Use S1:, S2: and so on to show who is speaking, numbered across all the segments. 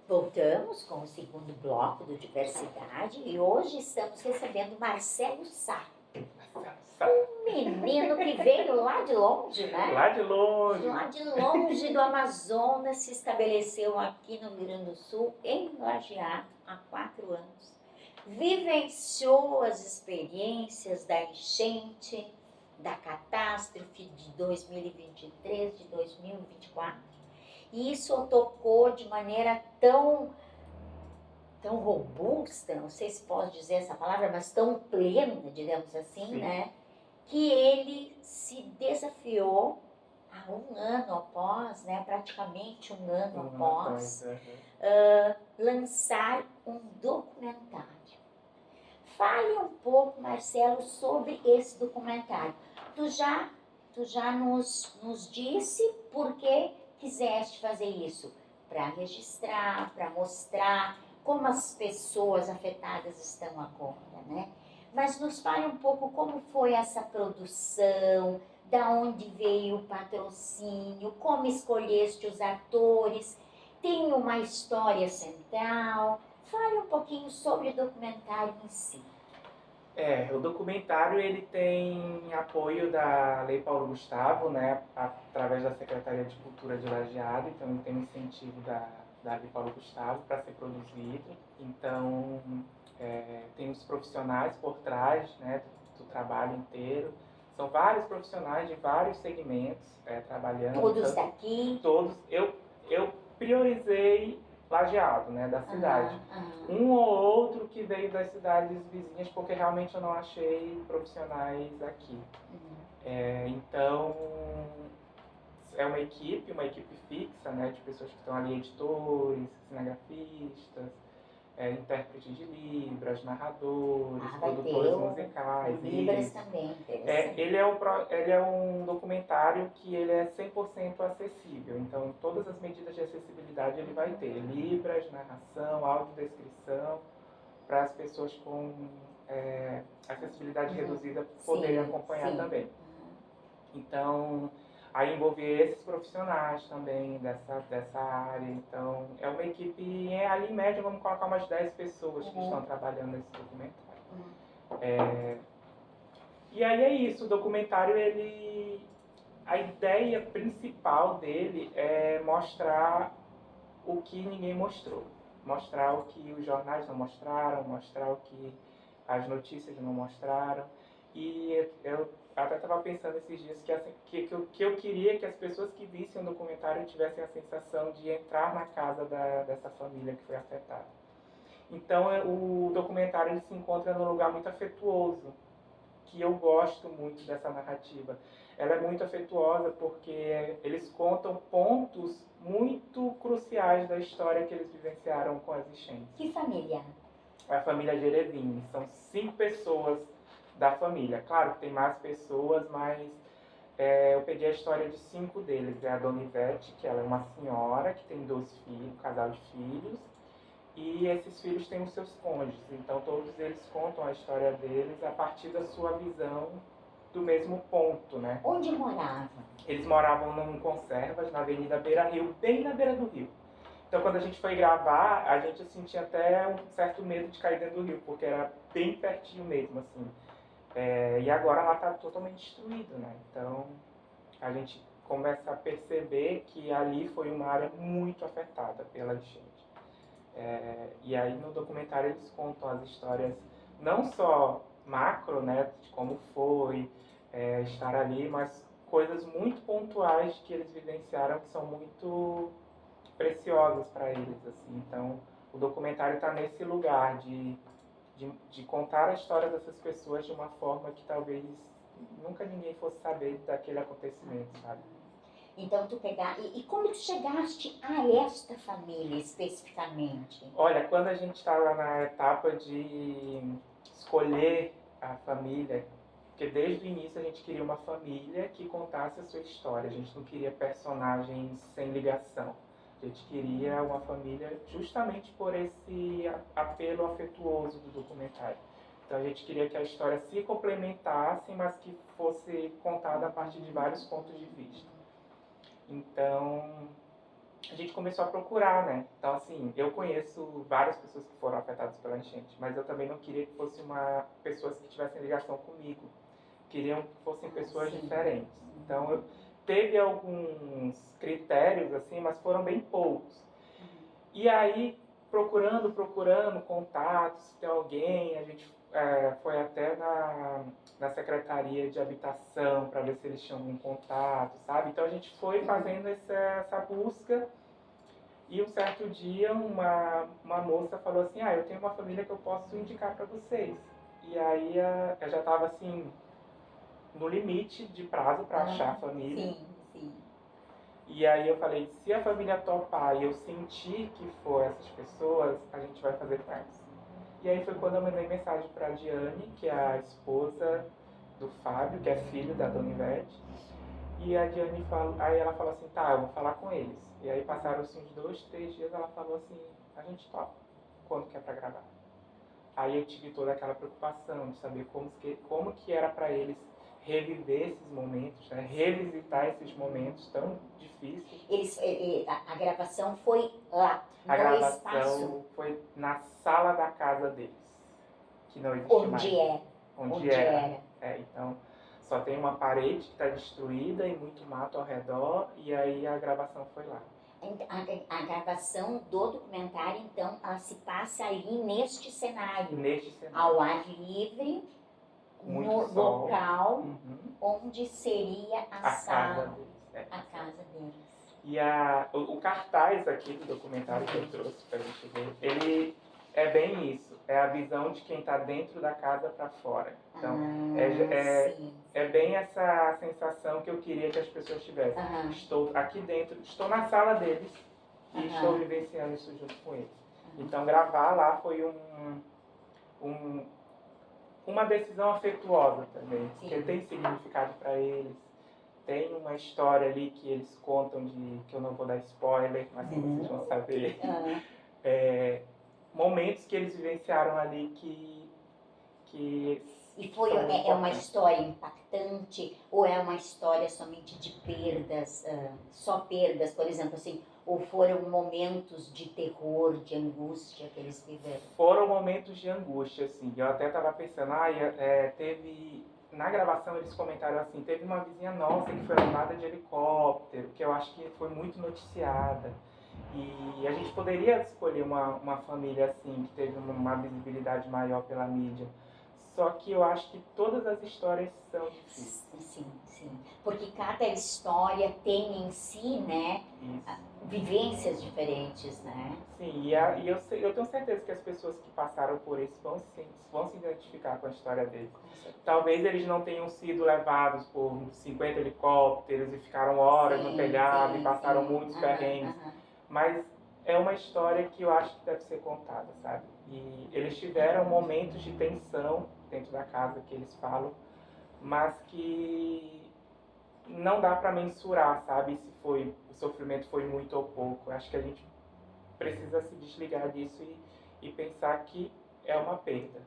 S1: Voltamos com o segundo bloco do Diversidade e hoje estamos recebendo Marcelo Sá, um menino que veio lá de longe, né?
S2: Lá de longe.
S1: Lá de longe do Amazonas, se estabeleceu aqui no Rio Grande do Sul, em Lajeado, há 4 anos. Vivenciou as experiências da enchente, da catástrofe de 2023, de 2024. E isso o tocou de maneira tão robusta, não sei se posso dizer essa palavra, mas tão plena, digamos assim,
S2: Sim.
S1: né? Que ele se desafiou há 1 ano após, né? Praticamente 1 ano após, lançar um documentário. Fale um pouco, Marcelo, sobre esse documentário. Tu já nos disse por que quiseste fazer isso, para registrar, para mostrar como as pessoas afetadas estão agora, né? Mas nos fale um pouco como foi essa produção, da onde veio o patrocínio, como escolheste os atores, tem uma história central. Fale um pouquinho sobre o documentário em si.
S2: O documentário ele tem apoio da Lei Paulo Gustavo, né, através da Secretaria de Cultura de Lajeado, então ele tem um incentivo da Lei Paulo Gustavo para ser produzido. Então, tem os profissionais por trás, né, do trabalho inteiro. São vários profissionais de vários segmentos trabalhando.
S1: Todos daqui?
S2: Todos. Eu priorizei Lajeado, né, da cidade. Um ou outro que veio das cidades vizinhas, porque realmente eu não achei profissionais aqui. Então, é uma equipe fixa, né, de pessoas que estão ali, editores, cinegrafistas, intérpretes de Libras, narradores, produtores musicais.
S1: Libras também,
S2: ele é um documentário que ele é 100% acessível, então todas as medidas de acessibilidade ele vai ter, Libras, narração, audiodescrição, para as pessoas com acessibilidade reduzida poderem acompanhar também. Então, aí envolver esses profissionais também dessa área. Então, é uma equipe, ali em média, vamos colocar umas 10 pessoas que estão trabalhando nesse documentário. E aí é isso, o documentário, a ideia principal dele é mostrar o que ninguém mostrou. Mostrar o que os jornais não mostraram, mostrar o que as notícias não mostraram. E eu até estava pensando esses dias que eu queria que as pessoas que vissem o documentário tivessem a sensação de entrar na casa dessa família que foi afetada. Então o documentário ele se encontra num lugar muito afetuoso, que eu gosto muito dessa narrativa. Ela é muito afetuosa porque eles contam pontos muito cruciais da história que eles vivenciaram com as enchentes.
S1: Que família?
S2: A família Gerevini. São 5 pessoas da família. Claro que tem mais pessoas, mas eu peguei a história de 5 deles. É a Dona Ivete, que ela é uma senhora que tem 2 filhos, um casal de filhos. E esses filhos têm os seus cônjuges, então todos eles contam a história deles a partir da sua visão do mesmo ponto, né?
S1: Onde moravam?
S2: Eles moravam num Conservas, na Avenida Beira Rio, bem na beira do rio. Então quando a gente foi gravar, a gente sentia até um certo medo de cair dentro do rio, porque era bem pertinho mesmo, assim. E agora ela está totalmente destruída, né? Então a gente começa a perceber que ali foi uma área muito afetada pela enchente. E aí no documentário eles contam as histórias não só macro, né, de como foi estar ali, mas coisas muito pontuais que eles vivenciaram que são muito preciosas para eles, assim. Então o documentário está nesse lugar de contar a história dessas pessoas de uma forma que talvez nunca ninguém fosse saber daquele acontecimento, sabe?
S1: Então e como tu chegaste a esta família especificamente?
S2: Olha, quando a gente estava na etapa de escolher a família, porque desde o início a gente queria uma família que contasse a sua história, a gente não queria personagens sem ligação. A gente queria uma família justamente por esse apelo afetuoso do documentário. Então a gente queria que a história se complementasse, mas que fosse contada a partir de vários pontos de vista. Então a gente começou a procurar, né? Então, assim, eu conheço várias pessoas que foram afetadas pela enchente, mas eu também não queria que fosse pessoas que tivessem ligação comigo. Queriam que fossem pessoas
S1: Sim.
S2: diferentes. Então, teve alguns critérios, assim, mas foram bem poucos. E aí, procurando contatos, se tem alguém, a gente foi até na Secretaria de Habitação para ver se eles tinham algum contato, sabe? Então a gente foi fazendo essa busca e um certo dia uma moça falou assim, eu tenho uma família que eu posso indicar para vocês. E aí eu já estava assim, no limite de prazo para achar a família.
S1: Sim, sim.
S2: E aí eu falei, se a família topar e eu sentir que for essas pessoas, a gente vai fazer com elas. E aí foi quando eu mandei mensagem para a Diane, que é a esposa do Fábio, que é filho da Dona Ivete. E a Diane falou, aí ela falou assim, tá, eu vou falar com eles. E aí passaram-se uns 2, 3 dias, ela falou assim, a gente topa, quando que é para gravar? Aí eu tive toda aquela preocupação de saber como que era para eles reviver esses momentos, né? Revisitar esses momentos tão difíceis.
S1: A gravação foi lá,
S2: A
S1: no
S2: gravação
S1: espaço
S2: foi na sala da casa deles, que não existe mais.
S1: onde era.
S2: Onde era. Então, só tem uma parede que está destruída e muito mato ao redor, e aí a gravação foi lá.
S1: A gravação do documentário, então, ela se passa ali neste cenário. Ao ar livre,
S2: muito
S1: no
S2: sol.
S1: Local onde seria a sala.
S2: Casa deles.
S1: A casa deles.
S2: E o cartaz aqui do documentário que eu trouxe pra gente ver, ele é bem isso. É a visão de quem está dentro da casa para fora. Então, é bem essa sensação que eu queria que as pessoas tivessem. Estou aqui dentro, estou na sala deles e estou vivenciando isso junto com eles. Então, gravar lá foi uma decisão afetuosa também, porque tem significado para eles. Tem uma história ali que eles contam que eu não vou dar spoiler, mas que vocês vão saber. Momentos que eles vivenciaram ali que
S1: e é uma história impactante ou é uma história somente de perdas, só perdas, por exemplo, assim, ou foram momentos de terror, de angústia que eles viveram?
S2: Foram momentos de angústia, assim. Eu até estava pensando, teve... Na gravação eles comentaram assim, teve uma vizinha nossa que foi levada de helicóptero, que eu acho que foi muito noticiada. E a gente poderia escolher uma família assim, que teve uma visibilidade maior pela mídia. Só que eu acho que todas as histórias são difíceis.
S1: Sim. Porque cada história tem em si, né, vivências diferentes, né?
S2: Sim, e eu tenho certeza que as pessoas que passaram por isso vão se identificar com a história deles. Talvez eles não tenham sido levados por 50 helicópteros e ficaram horas no telhado e passaram muitos perrengues. Mas é uma história que eu acho que deve ser contada, sabe? E eles tiveram momentos de tensão dentro da casa que eles falam, mas que não dá para mensurar, sabe? Se o sofrimento foi muito ou pouco. Acho que a gente precisa se desligar disso e pensar que é uma perda.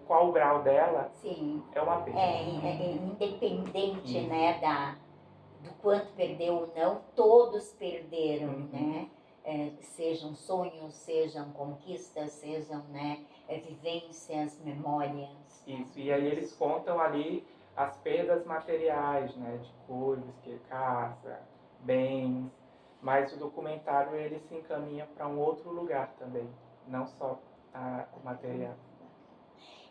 S2: Qual o grau dela é uma perda.
S1: Independente, né, do quanto perdeu ou não, todos perderam, né? Sejam sonhos, sejam conquistas, sejam, né, vivências, memórias.
S2: Isso, e aí eles contam ali as perdas materiais, né, de coisas, casa, bens, mas o documentário ele se encaminha para um outro lugar também, não só o material.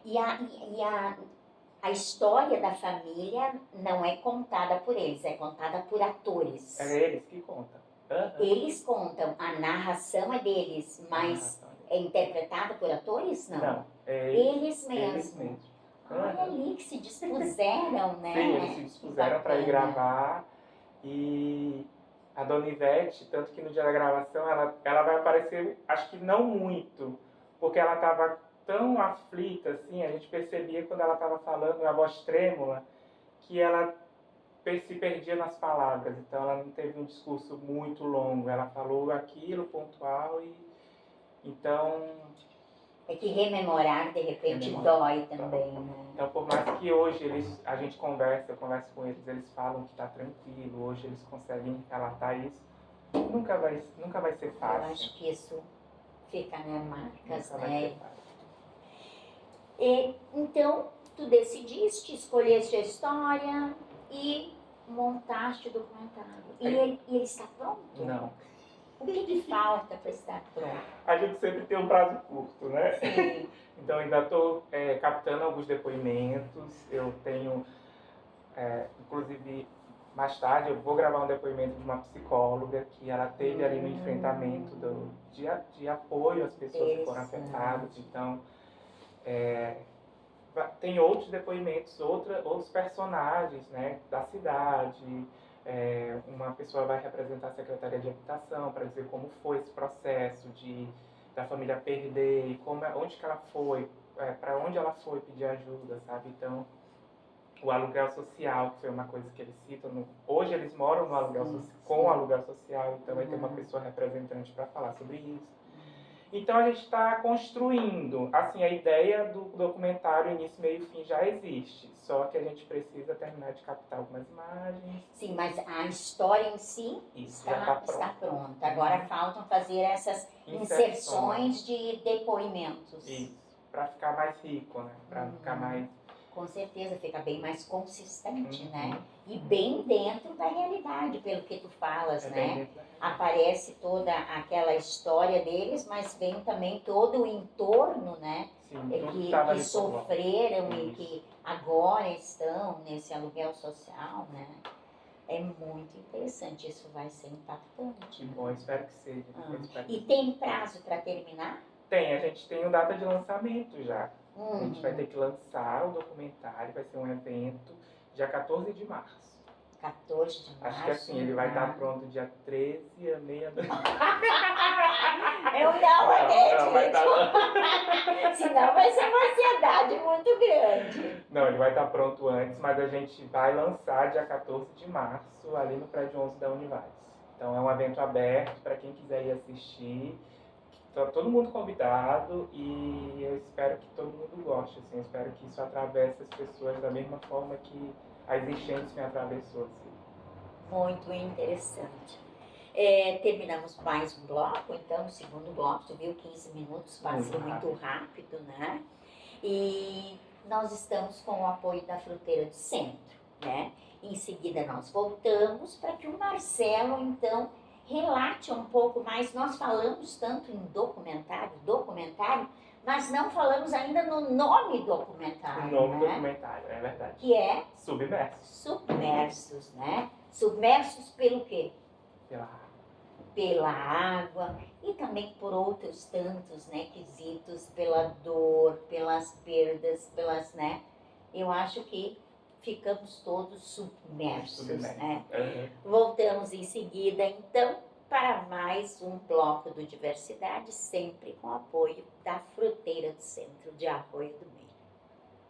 S1: E a história da família não é contada por eles, é contada por atores.
S2: É eles que contam.
S1: Eles contam, a narração é deles, mas é interpretada por atores? Não. Eles mesmos. Olha ali que se dispuseram, né?
S2: Sim, eles se dispuseram para ir gravar. E a Dona Ivete, tanto que no dia da gravação ela vai aparecer, acho que não muito, porque ela estava tão aflita, assim, a gente percebia quando ela estava falando, a voz trêmula, que ela se perdia nas palavras. Então ela não teve um discurso muito longo, ela falou aquilo pontual e então...
S1: É que rememorar de repente dói também, né?
S2: Então por mais que hoje eu converso com eles falam que está tranquilo, hoje eles conseguem relatar isso, nunca vai ser
S1: Eu
S2: fácil.
S1: acho que isso fica, né, marcas,
S2: Nunca vai
S1: né?
S2: ser fácil.
S1: E, então, tu decidiste, escolheste a história e montaste o documentário. E ele está pronto?
S2: Não.
S1: O que falta para estar pronto?
S2: A gente sempre tem um prazo curto, né?
S1: Sim.
S2: Então ainda estou captando alguns depoimentos. Eu tenho, inclusive, mais tarde eu vou gravar um depoimento de uma psicóloga que ela teve ali no enfrentamento de apoio às pessoas que foram afetadas. Então, tem outros depoimentos, outros personagens, né, da cidade. Uma pessoa vai representar a Secretaria de Habitação para dizer como foi esse processo da família perder e onde que ela foi, para onde ela foi pedir ajuda, sabe? Então, o aluguel social, que foi uma coisa que eles citam. Hoje eles moram no aluguel com o aluguel social, então vai ter uma pessoa representante para falar sobre isso. Então a gente está construindo, assim, a ideia do documentário início, meio e fim já existe, só que a gente precisa terminar de captar algumas imagens.
S1: Sim, mas a história em si está pronta. Agora faltam fazer essas inserções de depoimentos.
S2: Isso, para ficar mais rico, né? Para ficar mais...
S1: Com certeza, fica bem mais consistente, né? E bem dentro da realidade, pelo que tu falas, né? Aparece toda aquela história deles, mas vem também todo o entorno, né?
S2: Sim,
S1: que sofreram e que agora estão nesse aluguel social, né? É muito interessante, isso vai ser impactante.
S2: Que bom, espero que seja.
S1: E tem prazo para terminar?
S2: Tem, a gente tem data de lançamento já. A gente vai ter que lançar o documentário, vai ser um evento dia 14 de março.
S1: 14 de março.
S2: Acho que assim, ele vai estar pronto dia 13 à meia-noite.
S1: Eu não acredito.
S2: Vai estar...
S1: Senão vai ser uma ansiedade muito grande.
S2: Não, ele vai estar pronto antes, mas a gente vai lançar dia 14 de março, ali no prédio 11 da Univaz. Então é um evento aberto para quem quiser ir assistir. Está todo mundo convidado e eu espero que todo mundo goste, assim, eu espero que isso atravesse as pessoas da mesma forma que as enchentes me atravessou, assim.
S1: Muito interessante. Terminamos mais um bloco, então, o segundo bloco, tu viu, 15 minutos, passou muito rápido, né? E nós estamos com o apoio da Fruteira do Centro, né? Em seguida nós voltamos para que o Marcelo, então, relate um pouco mais. Nós falamos tanto em documentário, mas não falamos ainda no nome do documentário.
S2: O nome do documentário, é verdade.
S1: Que é?
S2: Submersos,
S1: né? Submersos pelo quê?
S2: Pela água.
S1: Pela água e também por outros tantos, né, quesitos, pela dor, pelas perdas, né? Eu acho que ficamos todos submersos. Né? Voltamos em seguida, então, para mais um bloco do Diversidade, sempre com apoio da Fruteira do Centro de Arroio do Meio.